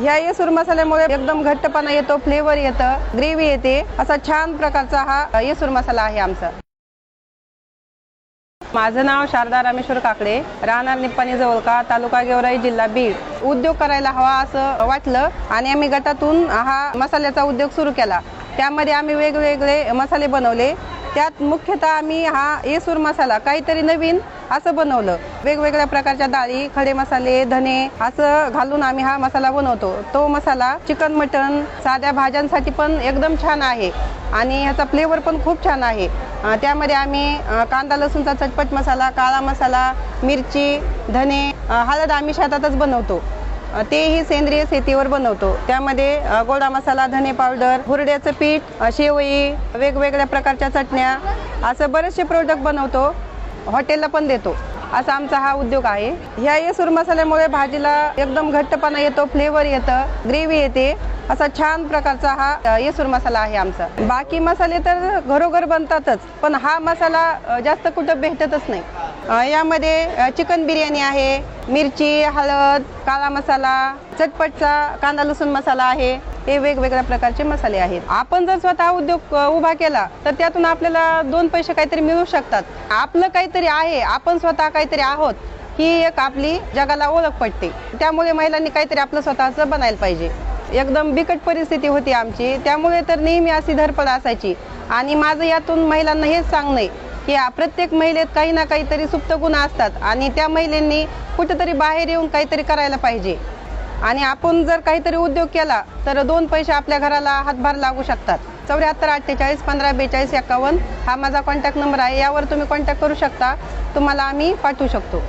ह्या येसूर मसाल्यामुळे एकदम घट्टपणा येतो, फ्लेवर येतं, ग्रेव्ही येते। असा छान प्रकारचा हा येसूर मसाला आहे आमचा। माझं नाव शारदा रामेश्वर काकडे, राहणार निप्पाणी जवळका, तालुका गेवराई, जिल्हा बीड। उद्योग करायला हवा असं वाटलं आणि आम्ही गटातून हा मसाल्याचा उद्योग सुरू केला। त्यामध्ये आम्ही वेगवेगळे मसाले बनवले। त्यात मुख्यतः आम्ही हा येसूर मसाला काहीतरी नवीन असं बनवलं। वेगवेगळ्या प्रकारच्या डाळी, खडे मसाले, धने असं घालून आम्ही हा मसाला बनवतो। तो मसाला चिकन, मटन, साध्या भाज्यांसाठी पण एकदम छान आहे आणि ह्याचा फ्लेवर पण खूप छान आहे। त्यामध्ये आम्ही कांदा लसूणचा चटपट मसाला, काळा मसाला, मिरची, धने, हळद आम्ही शेतातच बनवतो, तेही सेंद्रिय शेतीवर बनवतो। त्यामध्ये गोडा मसाला, धने पावडर, हुरड्याचं पीठ, शेवई, वेगवेगळ्या प्रकारच्या चटण्या असं बरेचसे प्रोडक्ट बनवतो, हॉटेलला पण देतो। असा आमचा हा उद्योग आहे। ह्या येसूर मसाल्यामुळे भाजीला एकदम घट्टपणा येतो, फ्लेवर येतं, ग्रेव्ही येते। असा छान प्रकारचा हा येसूर मसाला आहे आमचा। बाकी मसाले तर घरोघर बनतातच, पण हा मसाला जास्त कुठं भेटतच नाही। यामध्ये चिकन बिर्याणी आहे, मिरची, हळद, काळा मसाला, चटपटचा कांदा लसूण मसाला आहे। हे वेगवेगळ्या प्रकारचे मसाले आहेत। आपण जर स्वतः उद्योग उभा केला तर त्यातून आपल्याला दोन पैसे काहीतरी मिळू शकतात। आपलं काहीतरी आहे, आपण स्वतः काहीतरी आहोत, ही एक आपली जगाला ओळख पडते। त्यामुळे महिलांनी काहीतरी आपलं स्वतःचं बनायला पाहिजे। एकदम बिकट परिस्थिती होती आमची, त्यामुळे तर नेहमी अशी धडपड असायची। आणि माझं यातून महिलांना हेच सांगणं आहे की प्रत्येक महिलेत काही ना काहीतरी सुप्त गुण असतात आणि त्या महिलांनी कुठेतरी बाहेर येऊन काहीतरी करायला पाहिजे। आणि आपण जर काहीतरी उद्योग केला तर दोन पैसे आपल्या घराला हातभार लागू शकतात। 74 48 15 42 51 हा माझा कॉन्टॅक्ट नंबर आहे। यावर तुम्ही कॉन्टॅक्ट करू शकता, तुम्हाला आम्ही पाठवू शकतो।